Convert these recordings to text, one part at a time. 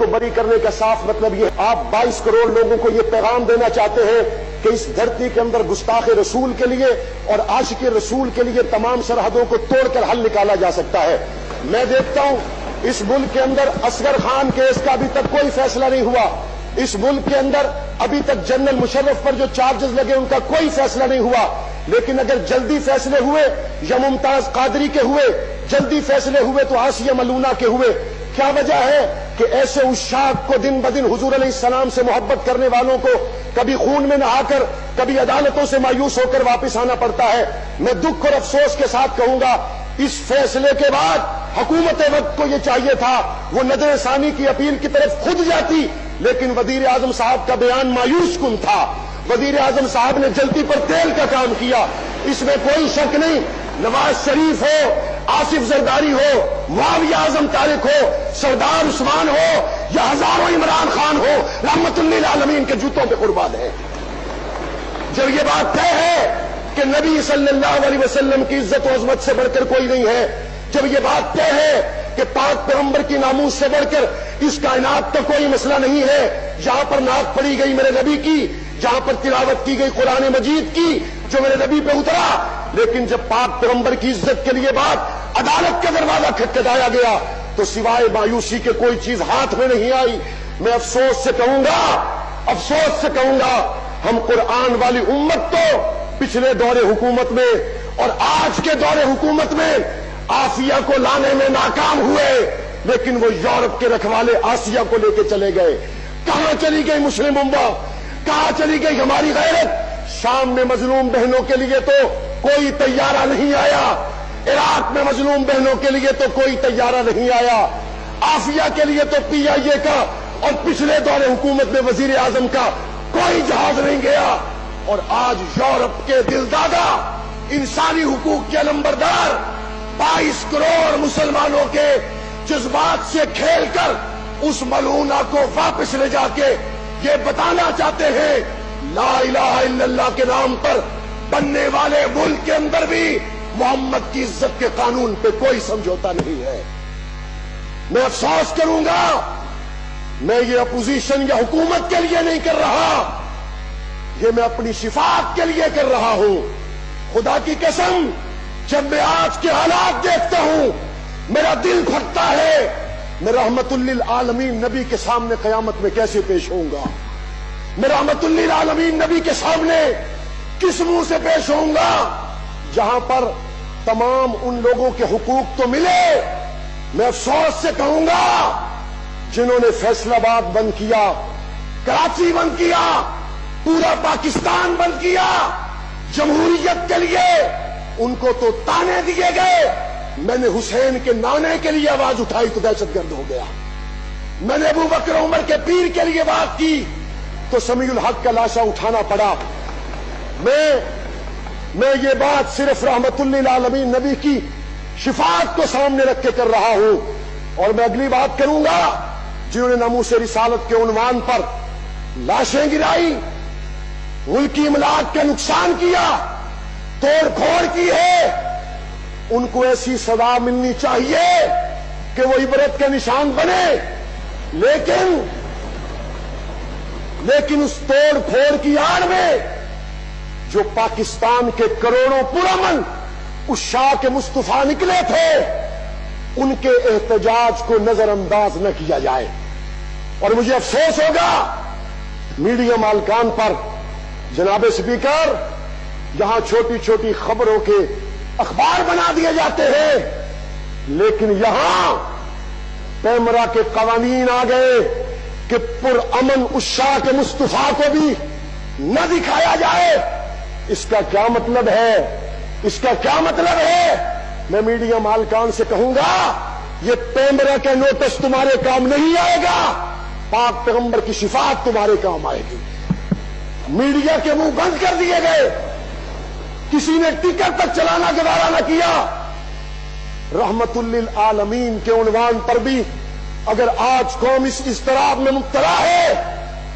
کو بری کرنے کا صاف مطلب یہ آپ 22 کروڑ لوگوں کو یہ پیغام دینا چاہتے ہیں کہ اس دھرتی کے اندر گستاخ رسول کے لیے اور عاشق رسول کے لیے تمام سرحدوں کو توڑ کر حل نکالا جا سکتا ہے۔ میں دیکھتا ہوں اس ملک کے اندر اصغر خان کیس کا ابھی تک کوئی فیصلہ نہیں ہوا، اس ملک کے اندر ابھی تک جنرل مشرف پر جو چارجز لگے ان کا کوئی فیصلہ نہیں ہوا، لیکن اگر جلدی فیصلے ہوئے یا ممتاز قادری کے ہوئے، جلدی فیصلے ہوئے تو آسیہ ملونہ کے ہوئے۔ کیا وجہ ہے کہ ایسے عشاق کو دن بدن حضور علیہ السلام سے محبت کرنے والوں کو کبھی خون میں نہا کر کبھی عدالتوں سے مایوس ہو کر واپس آنا پڑتا ہے۔ میں دکھ اور افسوس کے ساتھ کہوں گا اس فیصلے کے بعد حکومت وقت کو یہ چاہیے تھا وہ نظر ثانی کی اپیل کی طرف خود جاتی، لیکن وزیر اعظم صاحب کا بیان مایوس کن تھا۔ وزیر اعظم صاحب نے جلدی پر تیل کا کام کیا، اس میں کوئی شک نہیں۔ نواز شریف ہو، آصف زرداری ہو، معاویہ اعظم طارق ہو، سردار عثمان ہو یا ہزاروں عمران خان ہو، رحمت للعالمین کے جوتوں پہ قربان ہے۔ جب یہ بات طے ہے کہ نبی صلی اللہ علیہ وسلم کی عزت و عظمت سے بڑھ کر کوئی نہیں ہے، جب یہ بات طے ہے کہ پاک پیغمبر کی ناموس سے بڑھ کر اس کائنات کا کوئی مسئلہ نہیں ہے، جہاں پر نعت پڑھی گئی میرے نبی کی، جہاں پر تلاوت کی گئی قرآن مجید کی جو میرے نبی پہ اترا، لیکن جب پاک پیغمبر کی عزت کے لیے بات عدالت کا دروازہ کھٹکھٹایا گیا تو سوائے مایوسی کے کوئی چیز ہاتھ میں نہیں آئی۔ میں افسوس سے کہوں گا ہم قرآن والی امت تو پچھلے دور حکومت میں اور آج کے دور حکومت میں آسیہ کو لانے میں ناکام ہوئے، لیکن وہ یورپ کے رکھوالے آسیہ کو لے کے چلے گئے۔ کہاں چلی گئی مسلم امت؟ کہاں چلی گئی ہماری غیرت؟ شام میں مظلوم بہنوں کے لیے تو کوئی طیارہ نہیں آیا، عراق میں مظلوم بہنوں کے لیے تو کوئی طیارہ نہیں آیا، آسیہ کے لیے تو پی آئی اے کا اور پچھلے دور حکومت میں وزیر اعظم کا کوئی جہاز نہیں گیا۔ اور آج یورپ کے دلدادہ، انسانی حقوق کے نمبردار 22 کروڑ مسلمانوں کے جذبات سے کھیل کر اس ملعونہ کو واپس لے جا کے یہ بتانا چاہتے ہیں لا الہ الا اللہ کے نام پر بننے والے ملک کے اندر بھی محمد کی عزت کے قانون پہ کوئی سمجھوتا نہیں ہے۔ میں افسوس کروں گا، میں یہ اپوزیشن یا حکومت کے لیے نہیں کر رہا، یہ میں اپنی شفاعت کے لیے کر رہا ہوں۔ خدا کی قسم جب میں آج کے حالات دیکھتا ہوں میرا دل پھٹتا ہے، میں رحمت للعالمین نبی کے سامنے قیامت میں کیسے پیش ہوں گا؟ میں رحمت للعالمین نبی کے سامنے کس منہ سے پیش ہوں گا جہاں پر تمام ان لوگوں کے حقوق تو ملے؟ میں افسوس سے کہوں گا جنہوں نے فیصل آباد بند کیا، کراچی بند کیا، پورا پاکستان بند کیا جمہوریت کے لیے، ان کو تو تانے دیے گئے۔ میں نے حسین کے نانے کے لیے آواز اٹھائی تو دہشت گرد ہو گیا، میں نے ابو بکر عمر کے پیر کے لیے بات کی تو سمیع الحق کا لاشا اٹھانا پڑا۔ میں یہ بات صرف رحمت للعالمین نبی کی شفاعت کو سامنے رکھ کے کر رہا ہوں، اور میں اگلی بات کروں گا جنہوں نے ناموس رسالت کے عنوان پر لاشیں گرائی، ملکی املاک کا نقصان کیا، توڑ پھوڑ کی ہے، ان کو ایسی سزا ملنی چاہیے کہ وہ عبرت کا نشان بنے، لیکن اس توڑ پھوڑ کی آڑ میں جو پاکستان کے کروڑوں پرامن عشاق مصطفیٰ نکلے تھے ان کے احتجاج کو نظر انداز نہ کیا جائے۔ اور مجھے افسوس ہوگا میڈیا مالکان پر، جناب اسپیکر، یہاں چھوٹی چھوٹی خبروں کے اخبار بنا دیے جاتے ہیں، لیکن یہاں پیمرا کے قوانین آ گئے کہ پرامن عشاق مصطفیٰ کو بھی نہ دکھایا جائے۔ اس کا کیا مطلب ہے؟ اس کا کیا مطلب ہے؟ میں میڈیا مالکان سے کہوں گا یہ پیمرا کا نوٹس تمہارے کام نہیں آئے گا، پاک پیغمبر کی شفاعت تمہارے کام آئے گی۔ میڈیا کے منہ بند کر دیے گئے، کسی نے ٹکٹ تک چلانا گوارا نہ کیا۔ رحمت للعالمین کے عنوان پر بھی اگر آج قوم اس اضطراب میں مبتلا ہے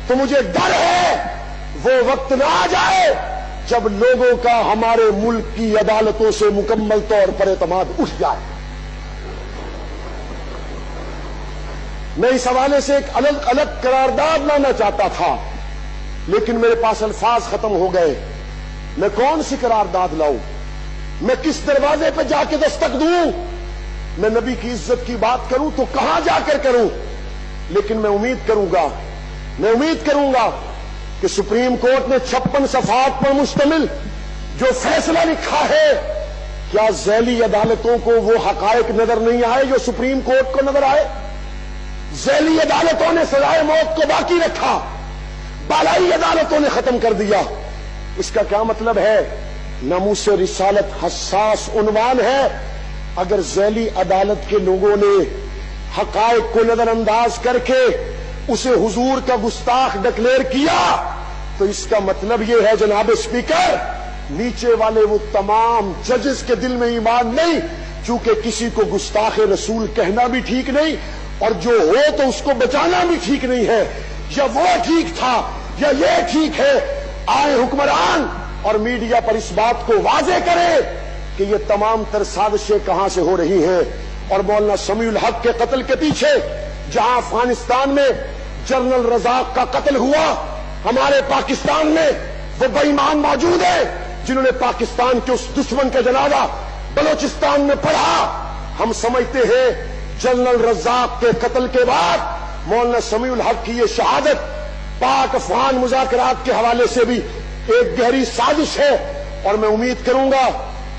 تو مجھے ڈر ہے وہ وقت نہ آ جائے جب لوگوں کا ہمارے ملک کی عدالتوں سے مکمل طور پر اعتماد اٹھ جائے۔ میں اس حوالے سے ایک الگ الگ قرارداد لانا چاہتا تھا، لیکن میرے پاس الفاظ ختم ہو گئے۔ میں کون سی قرارداد لاؤں؟ میں کس دروازے پہ جا کے دستک دوں؟ میں نبی کی عزت کی بات کروں تو کہاں جا کر کروں؟ لیکن میں امید کروں گا کہ سپریم کورٹ نے 56 صفحات پر مشتمل جو فیصلہ لکھا ہے، کیا ذیلی عدالتوں کو وہ حقائق نظر نہیں آئے جو سپریم کورٹ کو نظر آئے؟ ذیلی عدالتوں نے سزائے موت کو باقی رکھا، بالائی عدالتوں نے ختم کر دیا۔ اس کا کیا مطلب ہے؟ ناموس رسالت حساس عنوان ہے، اگر ذیلی عدالت کے لوگوں نے حقائق کو نظر انداز کر کے اسے حضور کا گستاخ ڈکلیئر کیا تو اس کا مطلب یہ ہے جناب اسپیکر، نیچے والے وہ تمام ججز کے دل میں ایمان نہیں، چونکہ کسی کو گستاخ رسول کہنا بھی ٹھیک نہیں اور جو ہو تو اس کو بچانا بھی ٹھیک نہیں ہے۔ یا وہ ٹھیک تھا یا یہ ٹھیک ہے، آئے حکمران اور میڈیا پر اس بات کو واضح کرے کہ یہ تمام تر سازشیں کہاں سے ہو رہی ہیں۔ اور مولانا سمیع الحق کے قتل کے پیچھے جہاں افغانستان میں جنرل رزاق کا قتل ہوا، ہمارے پاکستان میں وہ بے ایمان موجود ہیں جنہوں نے پاکستان کے اس دشمن کا جنازہ بلوچستان میں پڑھا۔ ہم سمجھتے ہیں جنرل رزاق کے قتل کے بعد مولانا سمیع الحق کی یہ شہادت پاک افغان مذاکرات کے حوالے سے بھی ایک گہری سازش ہے، اور میں امید کروں گا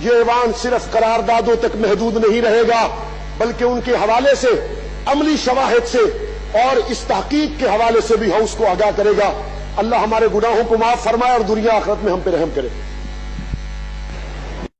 یہ ایوان صرف قراردادوں تک محدود نہیں رہے گا بلکہ ان کے حوالے سے عملی شواہد سے اور اس تحقیق کے حوالے سے بھی ہاؤس کو آگاہ کرے گا۔ اللہ ہمارے گناہوں کو معاف فرمائے اور دنیا آخرت میں ہم پہ رحم کرے۔